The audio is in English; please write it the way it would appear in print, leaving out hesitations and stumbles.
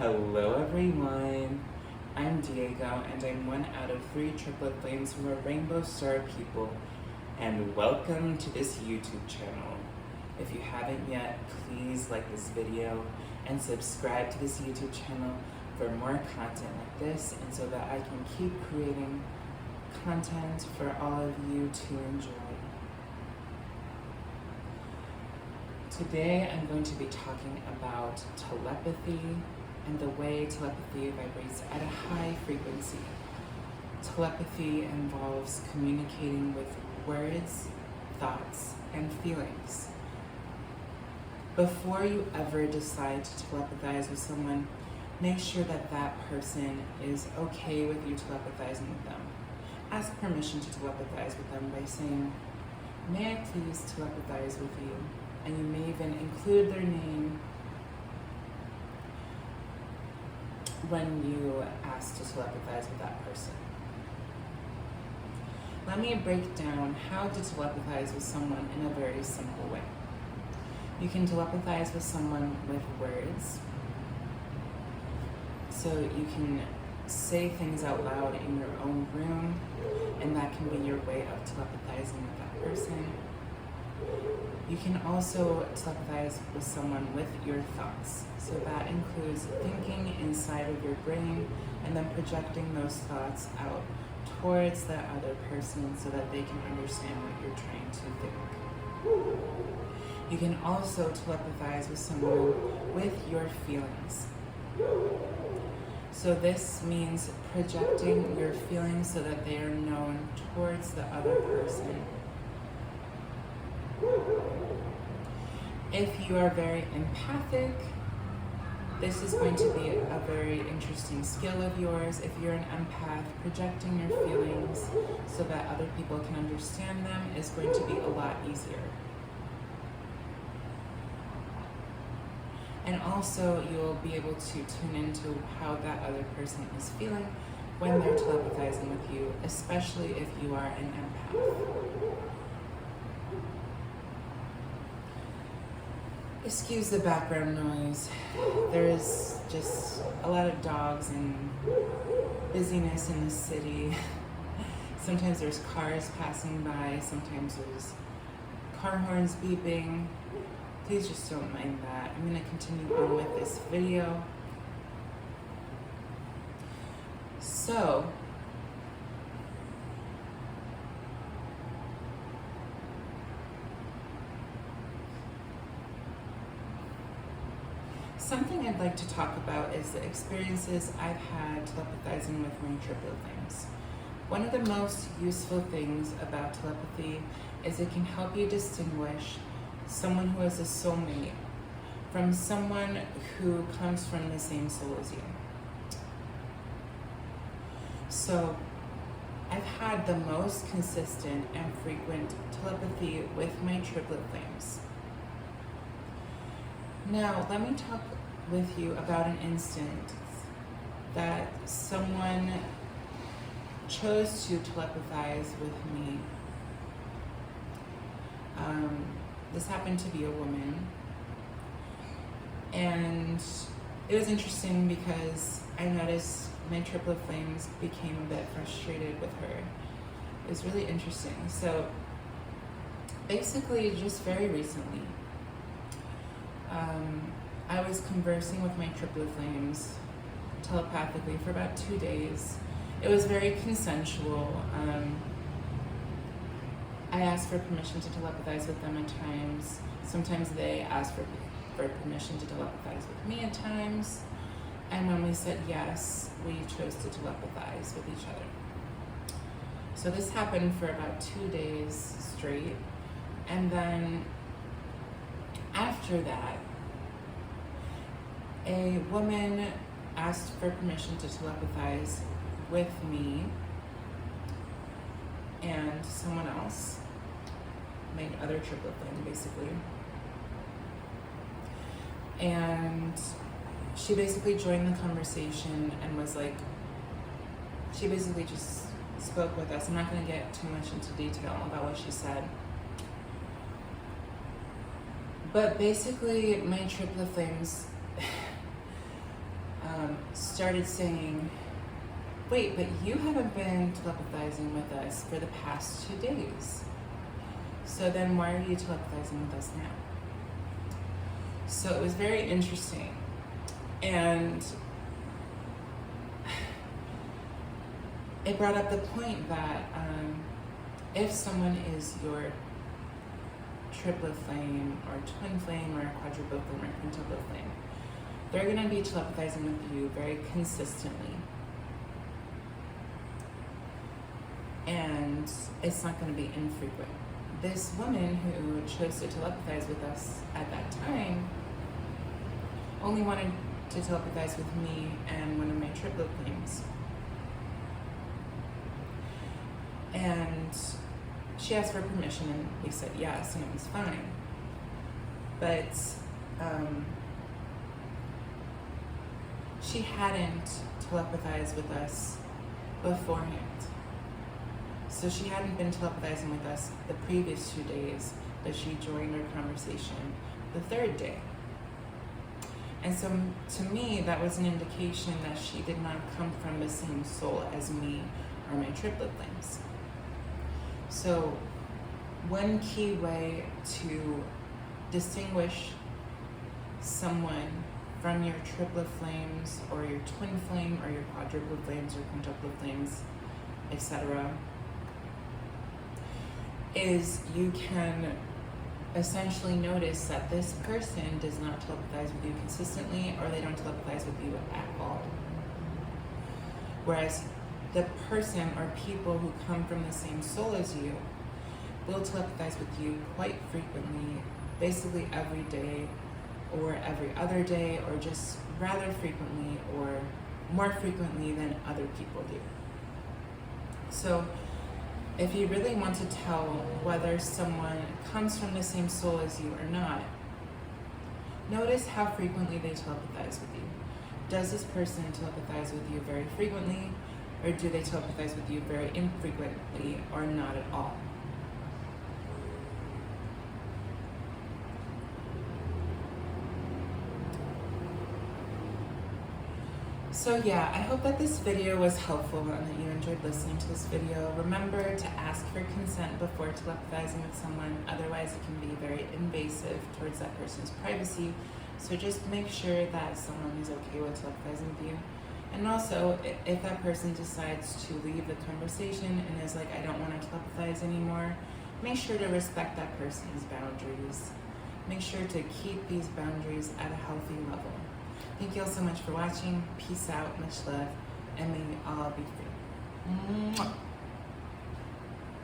Hello everyone, I'm Diego and I'm one out of 3 triplet flames from a rainbow Starpeople, and welcome to this YouTube channel. If you haven't yet, please like this video and subscribe to this YouTube channel for more content like this, and so that I can keep creating content for all of you to enjoy. Today I'm going to be talking about telepathy and the way telepathy vibrates at a high frequency. Telepathy involves communicating with words, thoughts, and feelings. Before you ever decide to telepathize with someone, make sure that that person is okay with you telepathizing with them. Ask permission to telepathize with them by saying, "May I please telepathize with you?" And you may even include their name when you ask to telepathize with that person. Let me break down how to telepathize with someone in a very simple way. You can telepathize with someone with words. So you can say things out loud in your own room, and that can be your way of telepathizing with that person. You can also telepathize with someone with your thoughts. So that includes thinking inside of your brain and then projecting those thoughts out towards that other person so that they can understand what you're trying to think. You can also telepathize with someone with your feelings. So this means projecting your feelings so that they are known towards the other person. If you are very empathic, this is going to be a very interesting skill of yours. If you're an empath, projecting your feelings so that other people can understand them is going to be a lot easier. And also, you'll be able to tune into how that other person is feeling when they're telepathizing with you, especially if you are an empath. Excuse the background noise. There is just a lot of dogs and busyness in the city. Sometimes there's cars passing by, sometimes there's car horns beeping. Please just don't mind that. I'm going to continue on with this video. So, something I'd like to talk about is the experiences I've had telepathizing with my triplet flames. One of the most useful things about telepathy is it can help you distinguish someone who is a soulmate from someone who comes from the same soul as you. So I've had the most consistent and frequent telepathy with my triplet flames. Now, let me talk with you about an instance that someone chose to telepathize with me. This happened to be a woman, and it was interesting because I noticed my triplet flames became a bit frustrated with her. It was really interesting. So basically, just very recently, I was conversing with my triplet flames telepathically for about 2 days. It was very consensual. I asked for permission to telepathize with them at times. Sometimes they asked for permission to telepathize with me at times. And when we said yes, we chose to telepathize with each other. So this happened for about 2 days straight. And then after that, a woman asked for permission to telepathize with me and someone else, my other triplet flame, basically. And she basically joined the conversation and was like, she basically just spoke with us. I'm not going to get too much into detail about what she said. But basically, my triplet flames started saying, wait, but you haven't been telepathizing with us for the past 2 days. So then why are you telepathizing with us now? So it was very interesting. And it brought up the point that if someone is your triplet flame or twin flame or quadruple flame or quintuple flame, they're going to be telepathizing with you very consistently. And it's not going to be infrequent. This woman who chose to telepathize with us at that time only wanted to telepathize with me and one of my triplet flames. And she asked for permission and we said yes, and it was fine. But she hadn't telepathized with us beforehand. So she hadn't been telepathizing with us the previous 2 days, but she joined our conversation the 3rd day. And so to me, that was an indication that she did not come from the same soul as me or my triplet flames. So one key way to distinguish someone from your triplet flames or your twin flame or your quadruple flames or quintuple flames, etc., is you can essentially notice that this person does not telepathize with you consistently, or they don't telepathize with you at all. Whereas the person or people who come from the same soul as you will telepathize with you quite frequently, basically every day or every other day, or just rather frequently or more frequently than other people do. So if you really want to tell whether someone comes from the same soul as you or not, notice how frequently they telepathize with you. Does this person telepathize with you very frequently, or do they telepathize with you very infrequently or not at all? So yeah, I hope that this video was helpful and that you enjoyed listening to this video. Remember to ask for consent before telepathizing with someone, otherwise it can be very invasive towards that person's privacy. So just make sure that someone is okay with telepathizing with you. And also, if that person decides to leave the conversation and is like, I don't want to telepathize anymore, make sure to respect that person's boundaries. Make sure to keep these boundaries at a healthy level. Thank you all so much for watching. Peace out, much love, and may you all be free.